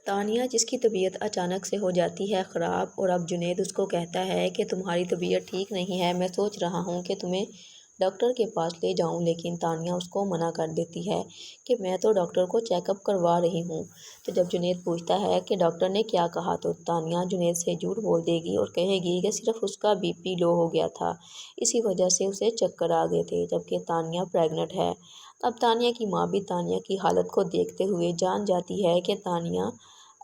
تانیہ جس کی طبیعت اچانک سے ہو جاتی ہے خراب، اور اب جنید اس کو کہتا ہے کہ تمہاری طبیعت ٹھیک نہیں ہے، میں سوچ رہا ہوں کہ تمہیں ڈاکٹر کے پاس لے جاؤں، لیکن تانیہ اس کو منع کر دیتی ہے کہ میں تو ڈاکٹر کو چیک اپ کروا رہی ہوں۔ تو جب جنید پوچھتا ہے کہ ڈاکٹر نے کیا کہا تو تانیہ جنید سے جھوٹ بول دے گی اور کہے گی کہ صرف اس کا بی پی لو ہو گیا تھا، اسی وجہ سے اسے چکر آ گئے تھے، جبکہ تانیہ پریگننٹ ہے۔ اب تانیہ کی ماں بھی تانیہ کی حالت کو دیکھتے ہوئے جان جاتی ہے کہ تانیہ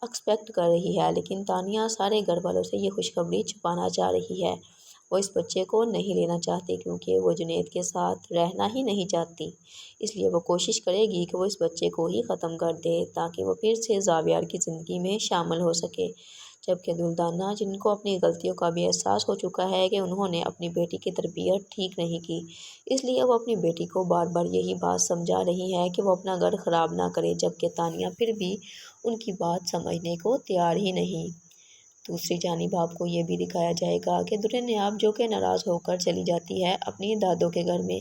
ایکسپیکٹ کر رہی ہے، لیکن تانیہ سارے گھر والوں سے یہ خوشخبری چھپانا چاہ رہی ہے۔ وہ اس بچے کو نہیں لینا چاہتی کیونکہ وہ جنید کے ساتھ رہنا ہی نہیں چاہتی، اس لیے وہ کوشش کرے گی کہ وہ اس بچے کو ہی ختم کر دے تاکہ وہ پھر سے زاویار کی زندگی میں شامل ہو سکے۔ جبکہ دلدانہ، جن کو اپنی غلطیوں کا بھی احساس ہو چکا ہے کہ انہوں نے اپنی بیٹی کی تربیت ٹھیک نہیں کی، اس لیے وہ اپنی بیٹی کو بار بار یہی بات سمجھا رہی ہے کہ وہ اپنا گھر خراب نہ کرے، جبکہ تانیہ پھر بھی ان کی بات سمجھنے کو تیار ہی نہیں۔ دوسری جانب آپ کو یہ بھی دکھایا جائے گا کہ درنیاب جو کہ ناراض ہو کر چلی جاتی ہے اپنی دادوں کے گھر میں،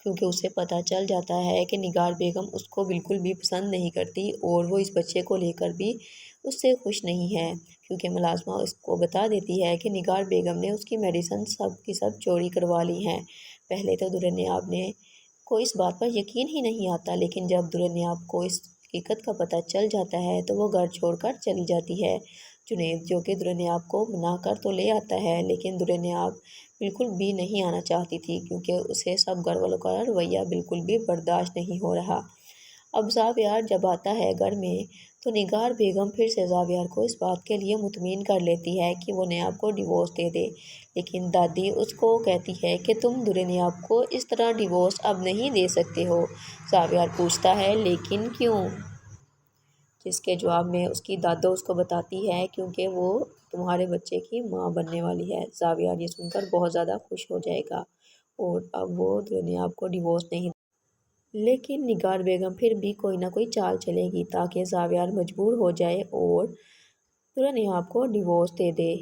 کیونکہ اسے پتہ چل جاتا ہے کہ نگار بیگم اس کو بالکل بھی پسند نہیں کرتی اور وہ اس بچے کو لے کر بھی اس سے خوش نہیں ہے، کیونکہ ملازمہ اس کو بتا دیتی ہے کہ نگار بیگم نے اس کی میڈیسن سب کی سب چوری کروا لی ہیں۔ پہلے تو درنیاب کو اس بات پر یقین ہی نہیں آتا، لیکن جب درنیاب کو اس حقیقت کا پتہ چل جاتا ہے تو وہ گھر چھوڑ کر چلی جاتی ہے۔ جنید جو کہ درنیاب کو منا کر تو لے آتا ہے، لیکن درنیاب بالکل بھی نہیں آنا چاہتی تھی کیونکہ اسے سب گھر والوں کا رویہ بالکل بھی برداشت نہیں ہو رہا۔ اب زاویار جب آتا ہے گھر میں تو نگار بیگم پھر سے زاویار کو اس بات کے لیے مطمئن کر لیتی ہے کہ وہ نیاب کو ڈیورس دے دے، لیکن دادی اس کو کہتی ہے کہ تم درنیاب کو اس طرح ڈیورس اب نہیں دے سکتے ہو۔ زاویار پوچھتا ہے لیکن کیوں؟ جس کے جواب میں اس کی دادو اس کو بتاتی ہے کیونکہ وہ تمہارے بچے کی ماں بننے والی ہے۔ زاویار یہ سن کر بہت زیادہ خوش ہو جائے گا اور اب وہ درنیاب کو ڈیورس نہیں، لیکن نگار بیگم پھر بھی کوئی نہ کوئی چال چلے گی تاکہ زاویار مجبور ہو جائے اور درنیاب کو ڈیورس دے دے۔